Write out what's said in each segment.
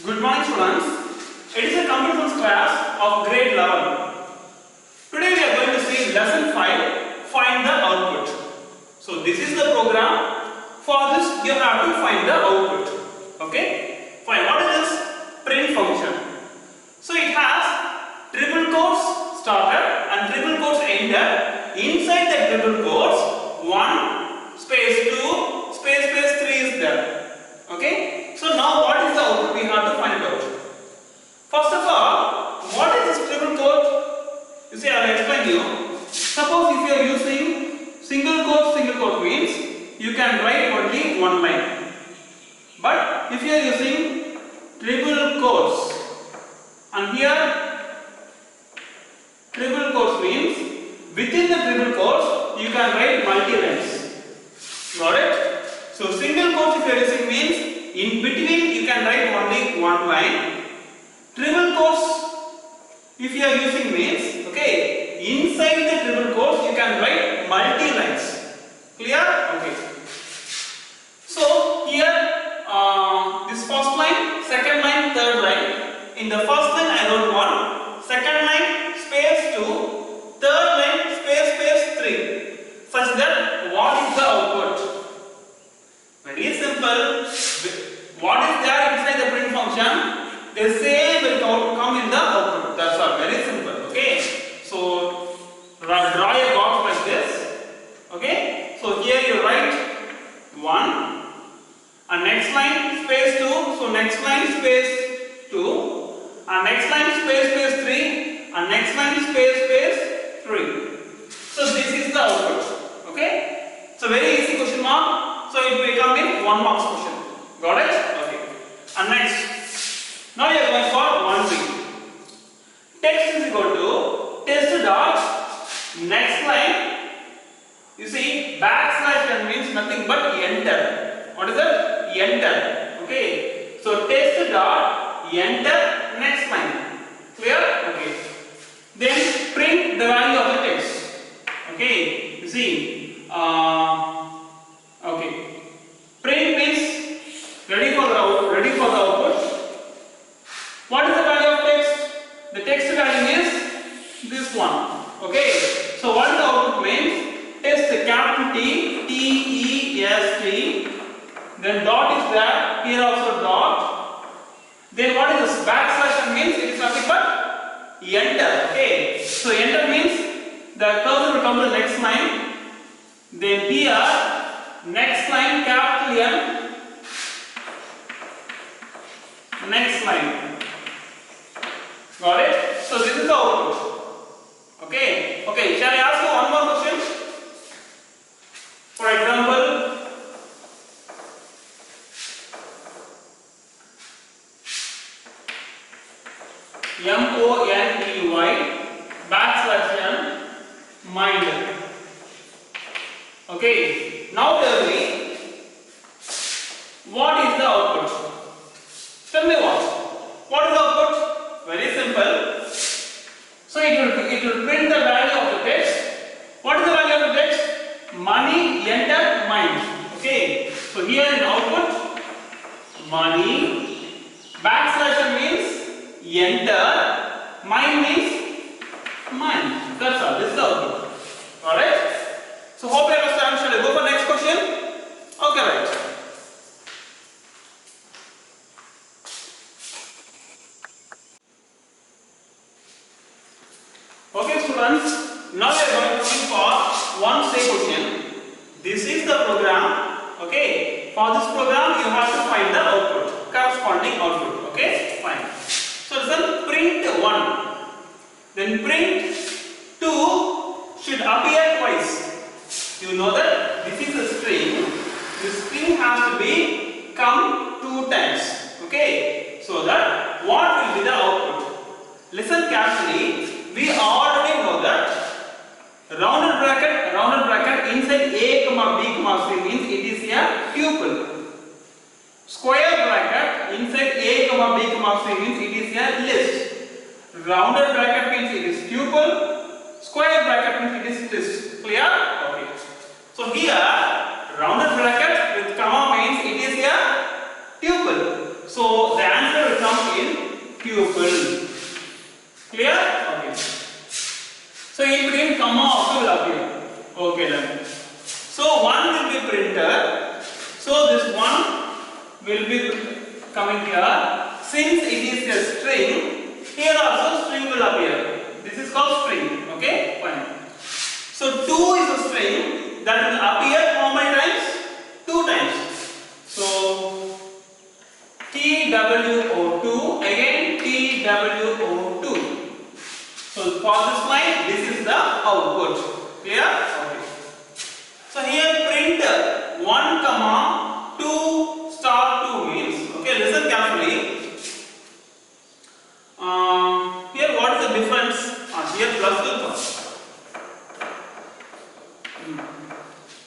Good morning students. It is a computer science class of grade 11. Today we are going to see lesson 5, find the output. So this is the program. For this you have to find the output. Okay? Fine. What is this? Print function. So it has triple quotes started and triple quotes ended. Inside the triple quotes 1 space 2 space 3 is there. Okay? So now what is the output? We have to find it out. First of all, what is this triple quote? You see, I will explain you. Suppose if you are using single quote means you can write only one line. But if you are using triple quotes, and here triple quotes means within the triple quotes you can write multi lines. Got it? So single quotes if you are using means in between you can write only one line. Triple quotes if you are using means, okay, inside the triple quotes you can write multi lines. Clear? Okay. So here this first line, second line, third line. In the first line I wrote 1, second line space 2, third line space 3. Such that what is the output? Very simple. What is there inside the print function? The same will come in the output. That's all. Very simple. Okay. So draw a box like this. Okay. So here you write 1, and next line space 2. So next line space 2, and next line space 3, and next line space 3. So this is the output. Okay. So very easy question mark. So it will come in 1 marks question. Got it? Okay. And next, now you are going for 1B. Text is equal to test dot next line. You see, backslash n means nothing but enter. What is that? Enter. Okay. So test dot enter next line. Clear? Okay. Then print the value of the text. Okay. You see. Okay. Print means ready for the output. What is the value of text? The text value is this one. Okay. So what is the output means? Test capital T, T-E-S-T. Then dot is there. Here also dot. Then what is this? Backslash means it is nothing but enter. Okay. So enter means the cursor will come to the next line. Then here next line capital N. Next line. Got it? So this is the output. Okay. Okay. Shall I ask you one more question? For example, MONEY backslash N mind. Okay. Now tell me, what is the output? Tell me what? What is the output? Very simple. So it will print the value of the text. What is the value of the text? Money, enter, mind. Okay. So here in output, money, backslash means enter, mind means mind. That's all. This is the output. Alright? So hope you understand. Shall I go for next question? Okay, right. Okay students, now we are going to see for one say question. This is the program. Okay, for this program you have to find the output, corresponding output. Okay, fine. So listen, print 1, then print 2 should appear twice. You know that this is a string. This string has to be come 2 times. Okay, so that what will be the output? Listen carefully. We already know that rounded bracket inside a comma b comma c means it is a tuple. Square bracket inside a comma b comma c means it is a list. Rounded bracket means it is tuple. Square bracket means it is list. Clear? Okay. So here rounded bracket with comma means it is a tuple. So the answer will come tuple. Clear? Okay. So in between comma also will appear. Okay then. So one will be printed. So this one will be coming here. Since it is a string, here also string will appear. This is called string. Okay, fine. So 2 is a string that will appear how many times? 2 times. So TWO2 again TWO2. So for this line, this is the output. Clear? Okay. So here print 1 comma 2 star 2 means. Okay, listen carefully. Here what is the difference? Here plus will come.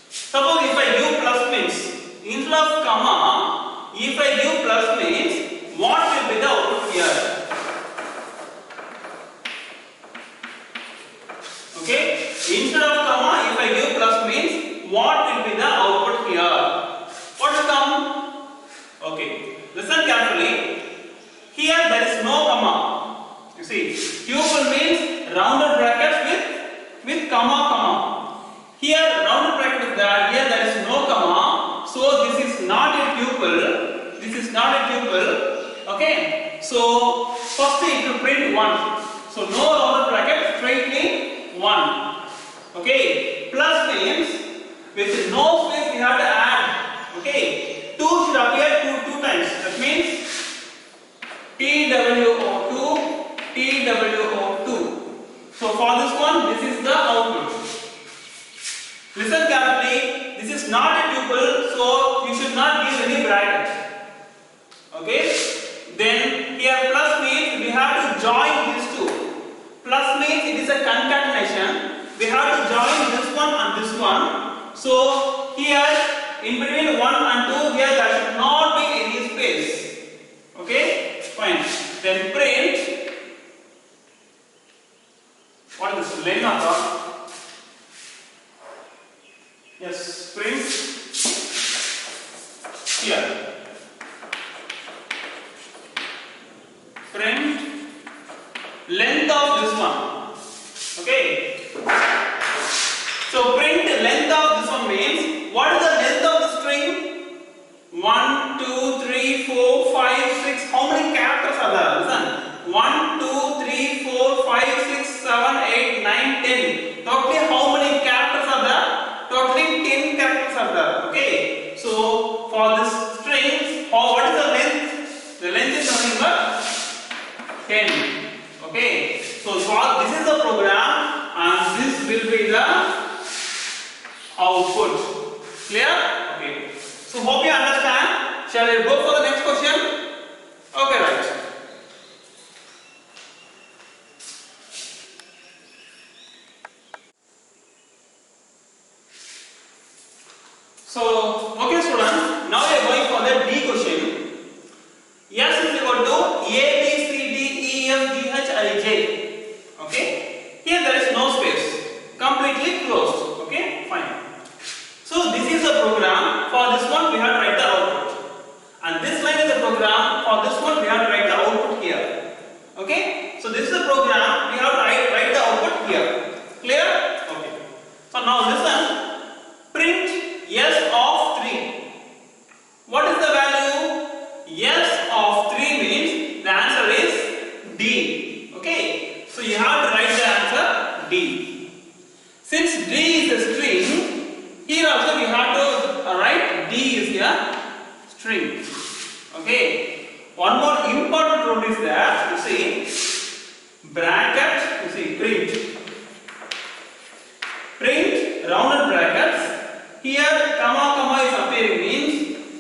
Suppose if I give plus means instead of comma, if I give plus means what will be the output here? Okay, instead of comma, if I give plus means what will be the output here? What will come? Okay, listen carefully. Here there is no comma. You see, tuple means rounded brackets with comma. Here rounded bracket is there. Here there is no comma. So this is not a tuple. This is not a tuple. Okay. So first it will print 1. So no rounded bracket, straightly 1. Okay. Plus means with no space we have to add. Okay. 2 should appear 2 times. That means TWO2. So for this one, this is the output. Listen carefully. This is not a tuple, so you should not give any bracket. Okay. Then here plus means we have to join these two. Plus means it is a concatenation. We have to join this one and this one. So here in between 1 and 2, here there should not be any space. Okay. Fine. Then print. What is this? Len or yes, print here. Print length of this one. Okay. So print length of this one means what is the length of the string? 1, 2, 3, 4, 5, 6. How many characters are there? Listen. 1, 2, 3, 4, 5, 6, 7, 8, 9, 10. Totally how many characters are there? Totally 10 characters are there. Okay. So for this string, what is the length? The length is nothing but 10. Okay. So this is the program and this will be the output. Clear? Okay. So hope you understand. Shall we go for the next question? Okay, right. So, okay students, now we are going for the D question. S is equal to A, B, C, D, E, F, G, H, I, J. Okay. Here there is no space. Completely closed. Okay. Fine. So this is a program. For this one we have to write the output. And this line is a program. For this one we have to write the output here. Okay. So this is the program. We have to write the output here. Clear? Okay. So now listen. Print S of 3. What is the value? S of 3 means the answer is D. Okay. So you have to write the answer D. Since D is a string, here also we have to write D is a string. Okay. One more important rule is there. You see, bracket. You see, print. Print rounded brackets. Here comma is appearing means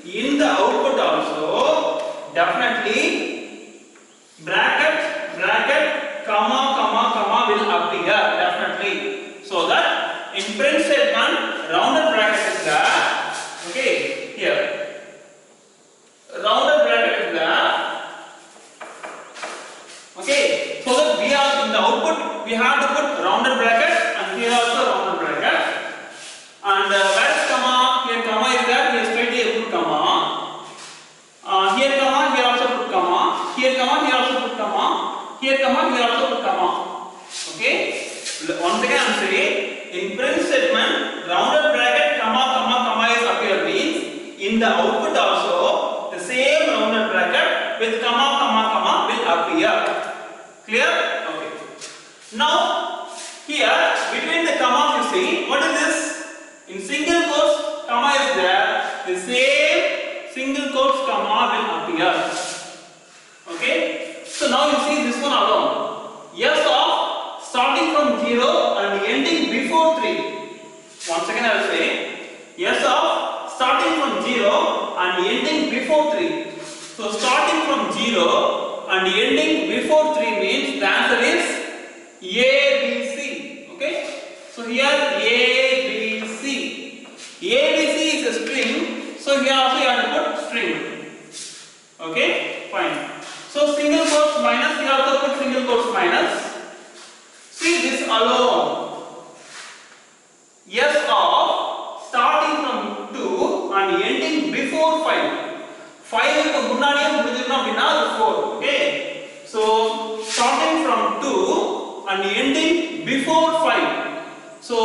in the output also definitely bracket comma will appear definitely. So that in print statement rounded bracket is there. Okay, here rounded bracket is there. Okay, so that we are in the output we have to put rounded bracket and here also rounded bracket. And where is comma? Here comma is there. Here straightly you put comma. Here comma. Here also put comma. Here comma. Here also put comma. here comma, here also put comma. Okay. Once again I am saying, in print statement, rounded bracket comma comma comma is appear means in the output also the same rounded bracket with comma comma comma will appear. Clear? Okay. Now here between the commas you see, what is this? In single quotes comma is there, the same single quotes comma will appear. Okay. So now you see this one alone. Yes of starting from 0 and ending before 3. Once again I will say, yes of starting from 0 and ending before 3. So starting from 0 and ending before 3 means the answer is A, B, C. Okay. So here A, B, C. A, B, C is a string. So here also you have to put string. Okay. Fine. So single quotes minus, you also put single quotes minus. See this alone. Yes of starting from 2 and ending before 5. 5 க்கு முன்னாடியே முடிஞ்சிரணும் அப்படினா அது 4. Okay. So starting from 2 and ending before 5. So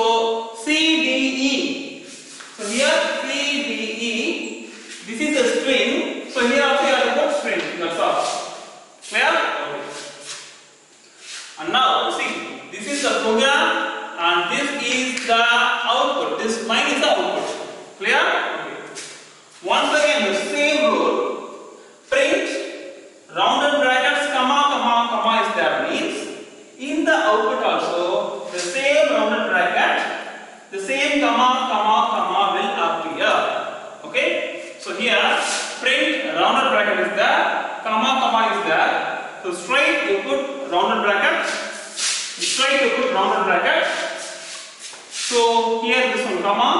C, D, E. So here C, D, E. This is a string. So here also you have to put string. That's all. Clear? Okay. And now see, this is the program and this is the output. This line is the output. Clear? Okay. Once again the same rule. Print rounded brackets comma comma comma is there means in the output also the same rounded bracket, the same comma comma comma will appear. Okay. So here print rounded bracket is there, comma comma is there. So straight you put rounded bracket, straight you put rounded bracket. So here this one comma,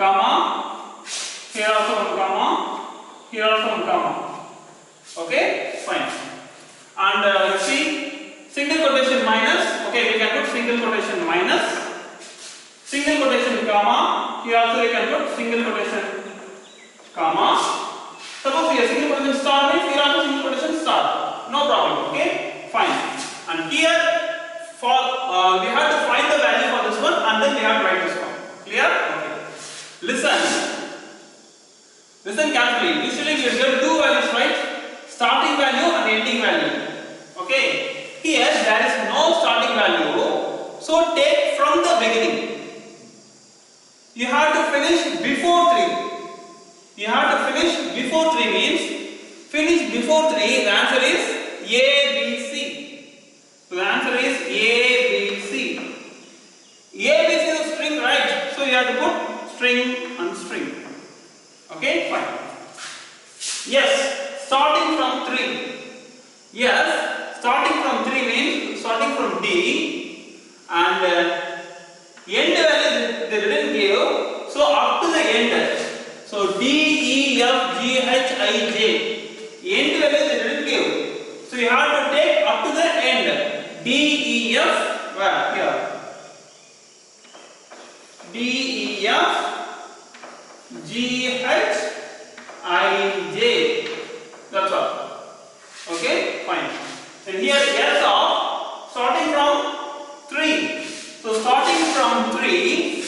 comma, here also one comma, here also one comma. Okay, fine. And see single quotation minus. Okay, we can put single quotation minus, single quotation comma. Here also we can put single quotation comma. Suppose here single quotation star means here also single quotation star. No problem. Okay, fine. And here for we have to find the value for this one and then we have to write this one. Clear? Okay. Listen carefully. Usually we get two values, right? Starting value and ending value. Okay. Here there is no starting value, so take from the beginning. You have to finish before 3. You have to finish before 3 means finish before 3. The answer is A, B, C. So the answer is A, B, C. A, B, C is a string, right? So you have to put string and string. Okay, fine. Yes, starting from 3. Yes, starting from 3 means starting from D and end value they didn't give. So up to the end. So D, E, F, G, H, I, J. End value they didn't give. So you have to take up to the end. D, E, F, where? Here. D, E, F, G, H, I, J. That's all. Okay, fine. And here S of starting from 3. So starting from 3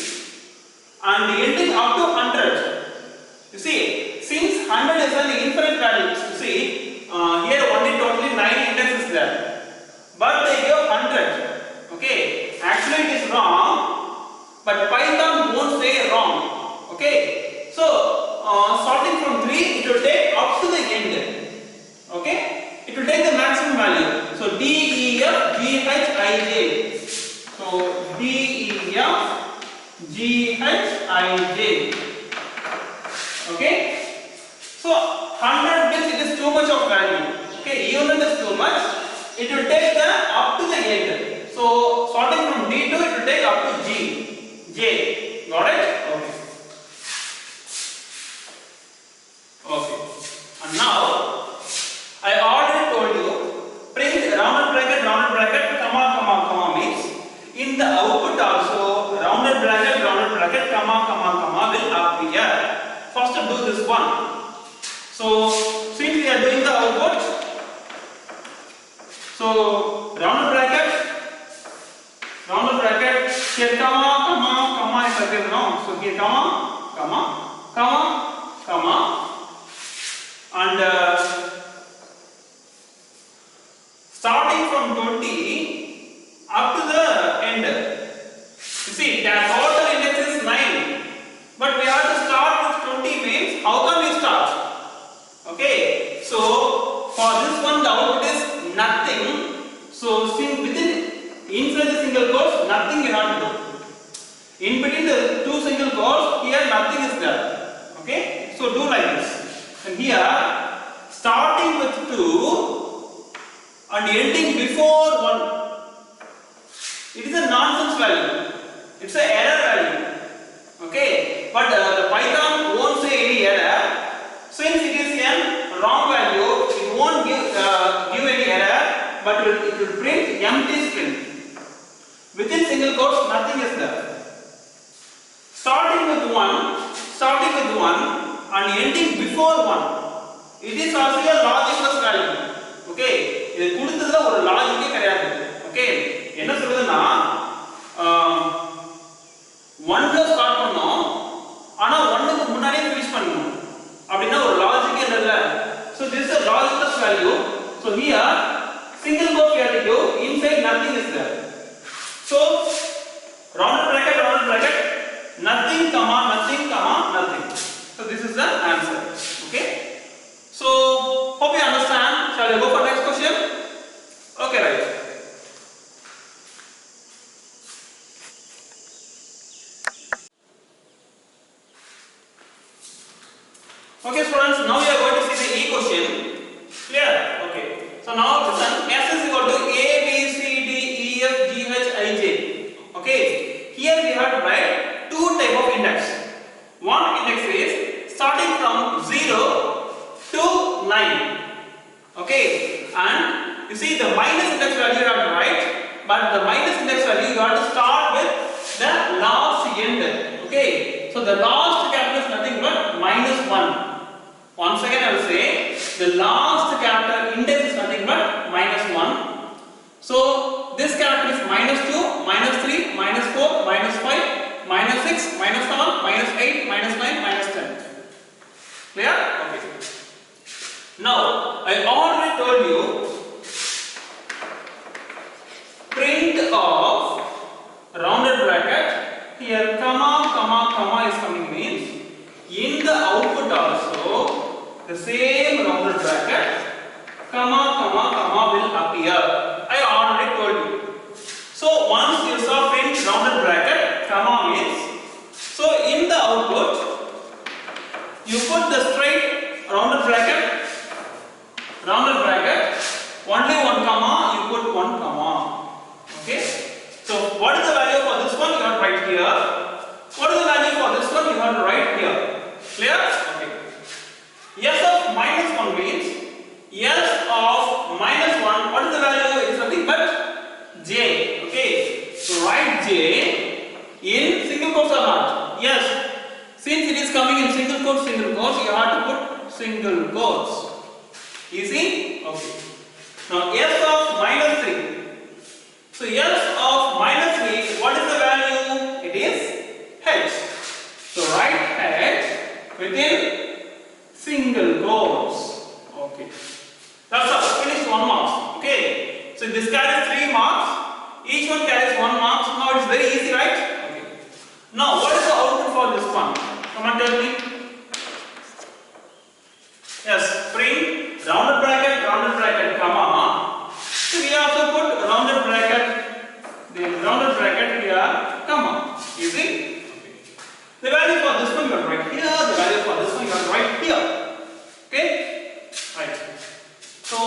and ending up to 100. You see, since 100 is an infinite value, you see, here only totally 9 indexes there. But they give 100. Okay, actually it is wrong, but Python won't say wrong. Okay, so starting from 3, it will take up to the end. Okay, it will take the maximum value. So D, E, F, G, H, I, J. So D, E, F, G, H, I, J. Okay, so 100 means it is too much of value. Okay, even if it is too much, it will take the up to the end. So starting from D2, it will take up to G, J. Got it? Okay. Okay. And now I already told you print rounded bracket, comma, comma, comma means in the output also rounded bracket, comma, comma, comma will appear. First do this one. So since we are doing the output, So rounded bracket here comma is appears now. So here comma and starting from 20 up to the end. You see the total index is 9, but we have to start with 20 means how can we start? Okay, so for this one the output is nothing. So inside the single quotes nothing you have to do. In between the two single quotes here nothing is there. Okay, so do like this. And here starting with 2 and ending before 1. It is a nonsense value. It's an error value. Okay, but the Python won't say any error. Since it is a wrong value, it won't give any error, but it will print empty string. Within single quotes, nothing is there. Starting with 1 and ending before 1. It is also a logicless value. Okay, இது கொடுத்ததுல ஒரு லாஜிக்கே கிடையாது. Okay, என்ன சொல்றதுன்னா 1 ல start பண்ணோம், ஆனா 1 க்கு முன்னாடியே ஃபினிஷ் பண்ணனும். அப்படினா ஒரு லாஜிக் இல்ல. So this is a logicless value. So here single quote we have to give, inside nothing is there. So rounded bracket nothing comma nothing. So this is the answer. Okay, so hope you understand. Shall we go for next question? Okay, right. Okay students, now we are going to see the E question. Clear? Okay. So now listen, S is equal to A, B, C, D, E, F, G, H, I, J. Okay. Here we have to write two type of index. One index is starting from 0 to 9. Okay. And you see the minus index value you have to write, but the minus index value you have to start with the last end. Okay. So the last capital is nothing but -1. Once again I will say the last capital index is nothing but -1. So this character is -2, -3, -4, -5, -6, -7, -8, -9, -10. Clear? Okay. Now I already told you print of rounded bracket. Here comma is coming means in the output also the same rounded bracket comma will appear. I already told you. So once you saw print rounded bracket comma means, so in the output you put the straight rounded bracket only one comma, you put one comma. Okay, so what is the value for this one? You have to write here. What is the value for this one? You have to write here. Clear? Okay. S of -1 means S of -1. What is the value? It is nothing but J. Okay. So write J in single quotes or not? Yes. Since it is coming in single quotes, you have to put single quotes. Easy? Okay. Now S of -3. So S of -3, what is the value? It is H. So write H within single quotes. Okay. That's all. Finish 1 mark. Okay. So this carries 3 marks. Each one carries 1 mark. Now it's very easy, right? Okay. Now what is the output for this one? Come on, tell me. Yes. Print rounded bracket, comma. So we also put rounded bracket here, comma. Easy? Okay. The value for this one you have to write here, the value for this one you have to write here. Okay? Right. So,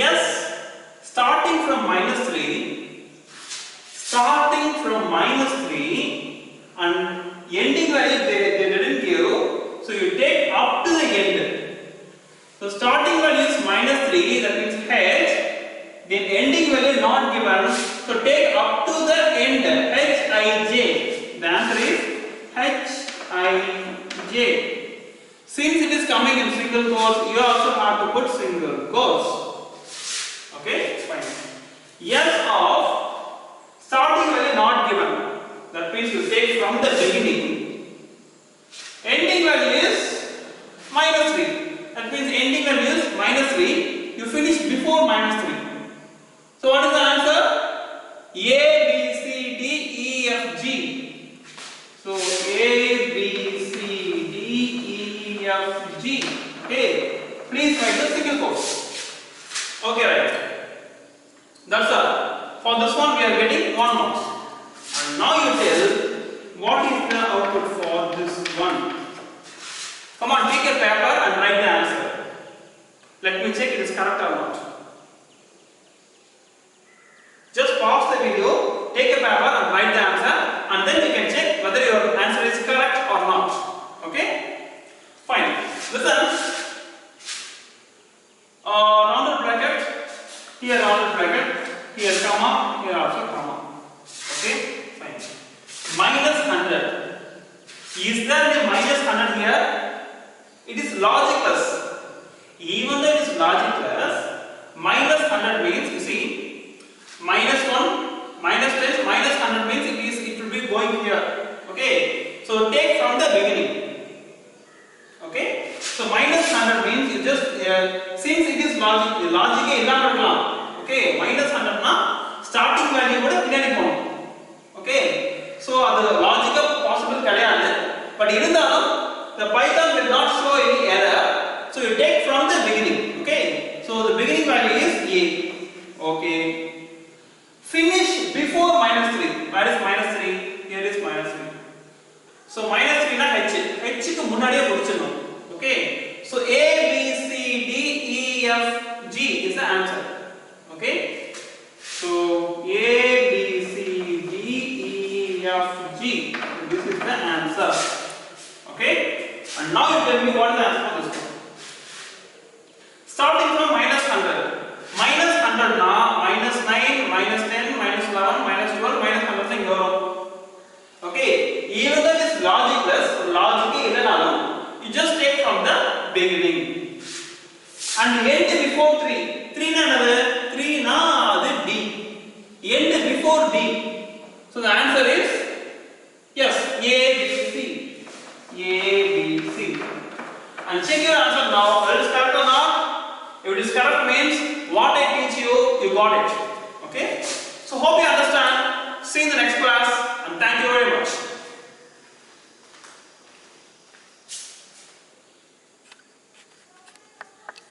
yes, starting from -3 and ending value they didn't give, so you take up to the end. So starting value is -3, that means H, then ending value not given, so take up to the end, Hij. The answer is Hij. Since it is coming in single quotes, you also have to put single quotes. Okay, fine. value is minus 3. You finish before minus 3. So what is the answer? A, B, C, D, E, F, G. So A, B, C, D, E, F, G. Okay. Please write the single quotes. Okay, right. That's all. For this one we are getting 1 mark. And now you tell what is the output for this one. Come on, take a paper and write the answer. Let me check it is correct or not. Just pause the video, take a paper and write the answer, and then we can check whether your answer is correct or not. Okay? Fine. Listen. Rounded bracket, here rounded bracket, here comma, here also comma. Okay? Fine. Minus 100. Is there any minus 100 here? It is logicless. Even though it is logicless, minus 100 means, you see, minus 1, minus 10, minus 100 means it will be going here. Okay? So take from the beginning. Okay? So minus 100 means you just, since it is logic illam. Okay? Minus 100 na starting value kuda pinadi ponum. Okay? So the logic possible kadiyadhu, but irundhalum the Python will not show any error. So you take from the beginning. Okay? So the beginning value is A. Okay? Finish before minus 3. Where is minus 3? Here is minus 3. So minus 3 na H. H ku munadiye mudichidum. Okay? So A, B, C, D, E, F, G is the answer. Okay? So A, B, C, D, E, F, G. This is the answer. Okay? And now you tell me what is the answer for this one. Starting from minus 100. Minus 100 na minus 9, minus 10, minus 11, minus 12, minus 100 thing go. Okay? Even though it is logicless, logic illanalum, you just take from the beginning. And end before 3. 3 na another 3 na the D. End before D. So the answer is yes, A, B, C. A, B, C. And check your answer now. Whether it is correct or not. If it is correct means what I teach you, you got it. Okay? So hope you understand. See you in the next